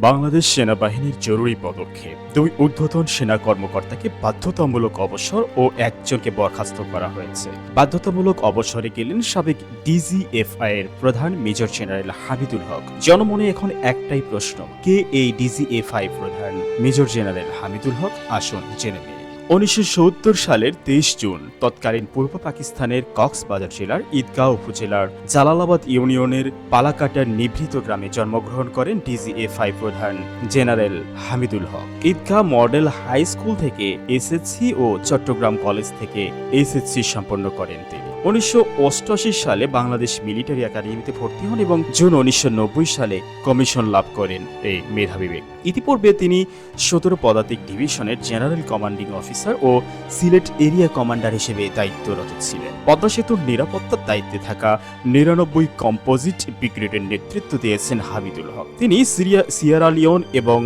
বাংলাদেশ সেনাবাহিনীর জরুরি পদক্ষেপ, 2 ঊর্ধ্বতন সেনা কর্মকর্তাকে বাধ্যতামূলক অবসর ও একজনকে বরখাস্ত করা হয়েছে। বাধ্যতামূলক অবসরে গেলেন সাবেক ডিজিএফআই এর প্রধান মেজর জেনারেল হামিদুল হক। জনমনে এখন একটাই প্রশ্ন, কে এই ডিজিএফআই প্রধান মেজর জেনারেল হামিদুল হক? আসুন জেনে নিই। 1970 সালের 23 জুন তৎকালীন পূর্ব পাকিস্তানের কক্সবাজার জেলার ঈদগাহ উপজেলার জালালাবাদ ইউনিয়নের পালাকাটার নিভৃত গ্রামে জন্মগ্রহণ করেন ডিজিএফআই প্রধান জেনারেল হামিদুল হক। ঈদগাহ মডেল হাই স্কুল থেকে এসএসসি ও চট্টগ্রাম কলেজ থেকে এসএসসি সম্পন্ন করেন তিনি। 1988 সালে বাংলাদেশ মিলিটারি একাডেমিতে ভর্তি হন এবং জুন 1990 সালে কমিশন লাভ করেন এই মেধাবী ব্যক্তি। ইতিপূর্বে তিনি 17 পদাতিক ডিভিশনের জেনারেল কমান্ডিং অফিসার ও সিলেট এরিয়া কমান্ডার হিসেবে দায়িত্বরত ছিলেন। পদ্মা সেতুর নিরাপত্তার দায়িত্বে থাকা 99 কম্পোজিট ব্রিগেডের নেতৃত্ব দিয়েছেন হামিদুল হক। তিনি সিয়েরা লিওন এবং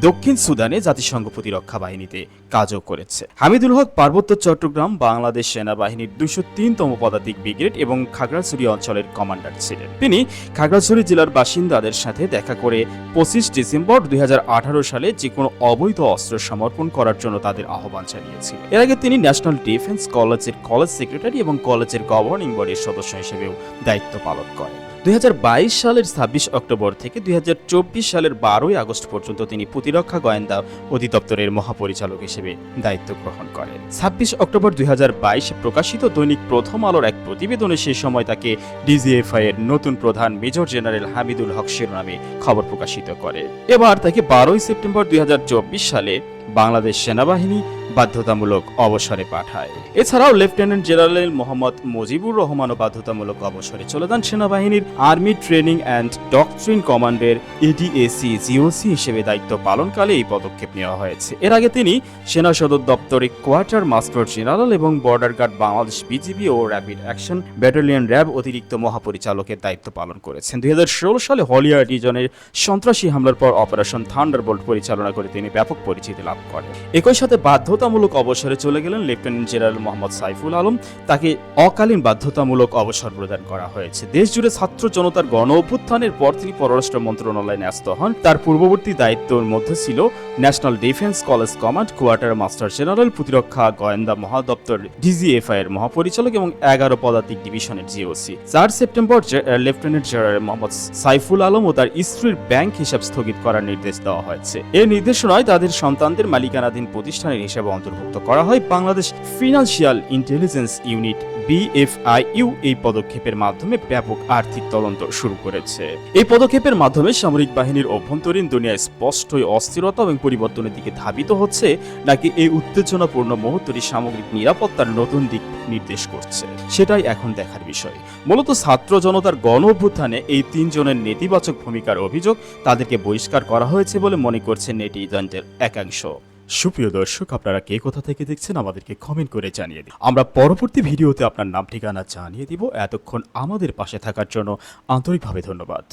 দক্ষিণ সুদানে জাতিসংঘ প্রতিরক্ষা বাহিনীতে কাজও করেছে। হামিদুল হক পার্বত্য চট্টগ্রাম বাংলাদেশ সেনাবাহিনীর 203তম পদাতিক ব্রিগেড এবং খাগড়াছড়ি অঞ্চলের কমান্ডার ছিলেন। তিনি খাগড়াছড়ি জেলার বাসিন্দাদের সাথে দেখা করে 25 ডিসেম্বর 2018 সালে যে কোনো অবৈধ অস্ত্র সমর্পণ করার জন্য তাদের আহ্বান জানিয়েছিলেন। এর আগে তিনি ন্যাশনাল ডিফেন্স কলেজের কলেজ সেক্রেটারি এবং কলেজের গভর্নিং বডির সদস্য হিসেবেও দায়িত্ব পালন করেন। 2022 সালের 26 অক্টোবর থেকে 2024 সালের 12 আগস্ট পর্যন্ত তিনি প্রতিরক্ষা গোয়েন্দা অধিদপ্তরের মহাপরিচালক হিসেবে দায়িত্ব গ্রহণ করেন। 26 অক্টোবর 2022 প্রকাশিত দৈনিক প্রথম আলোর এক প্রতিবেদনে সেই সময় তাকে ডিজিএফআই এর নতুন প্রধান মেজর জেনারেল হামিদুল হক শিরোনামে খবর প্রকাশিত করে। এবার তাকে 12 সেপ্টেম্বর 2024 সালে বাংলাদেশ সেনাবাহিনী বাধ্যতামূলক অবসরে পাঠায়। এছাড়াও লেফটেন্যান্ট জেনারেল মোহাম্মদ মুজিবুর রহমানও বাধ্যতামূলক অবসরে চলে যান সেনাবাহিনীর আর্মি ট্রেনিং অ্যান্ড ডকট্রিন কমান্ডের এডিএসি জিওসি হিসেবে দায়িত্ব পালনকালে এই পদক্ষেপ নেওয়া হয়েছে। এর আগে তিনি সেনা সদর দপ্তরে কোয়ার্টার মাস্টার জেনারেল এবং বর্ডার গার্ড বাংলাদেশ বিজিবি ও র্যাপিড অ্যাকশন ব্যাটালিয়ন র্যাব অতিরিক্ত মহাপরিচালকের দায়িত্ব পালন করেছেন। 2016 সালে হলিয়া রিজনের সন্ত্রাসী হামলার পর অপারেশন থান্ডারবোল্ট পরিচালনা করে তিনি ব্যাপক পরিচিতি লাভ করেন। একই সাথে বাধ্যতামূলক অবসরে চলে গেলেন লেফটেন্যান্ট জেনারেল মোহাম্মদ সাইফুল আলম। তাকে অকালীন বাধ্যতামূলক অবসর প্রদান করা হয়েছে। দেশজুড়ে ছাত্র জনতার গণ অভ্যুত্থানের পর তিনি পররাষ্ট্র মন্ত্রণালয়ে ন্যস্ত হন। তার পূর্ববর্তী দায়িত্বের মধ্যে ছিল national defence college command, quarter master general, প্রতিরক্ষা গোয়েন্দা মহাদপ্তর ডিজিএফআই এর মহাপরিচালক এবং 11 পদাতিক ডিভিশনের GOC. 4 September lieutenant general Mohammad Saiful Alam ও তার স্ত্রীর ব্যাংক হিসাব স্থগিত করার নির্দেশ দেওয়া হয়েছে। এই নির্দেশনায় তাদের সন্তানদের মালিকানাধীন প্রতিষ্ঠানের হিসাবে অন্তর্ভুক্ত করা হয়। Bangladesh financial intelligence unit BFIU এই পদক্ষেপের মাধ্যমে ব্যাপক আর্থিক তদন্ত শুরু করেছে। এই পদক্ষেপের মাধ্যমে সামরিক বাহিনীর অভ্যন্তরীণ দুনিয়ায় স্পষ্টই অস্থিরতা এবং পরিবর্তনের দিকে ধাবিত হচ্ছে, নাকি এই উত্তেজনাপূর্ণ মুহূর্তটি সামগ্রিক নিরাপত্তার নতুন দিক নির্দেশ করছে, সেটাই এখন দেখার বিষয়। মূলত ছাত্র জনতার গণ অভ্যুত্থানে এই 3 জনের নেতিবাচক ভূমিকার অভিযোগ, তাদেরকে বহিষ্কার করা হয়েছে বলে মনে করছেন নেটিজনদের একাংশ। সুপ্রিয় দর্শক, আপনারা কে কোথা থেকে দেখছেন আমাদেরকে কমেন্ট করে জানিয়ে দিন। আমরা পরবর্তী ভিডিওতে আপনার নাম ঠিকানা জানিয়ে দিব। এতক্ষণ আমাদের পাশে থাকার জন্য আন্তরিকভাবে ধন্যবাদ।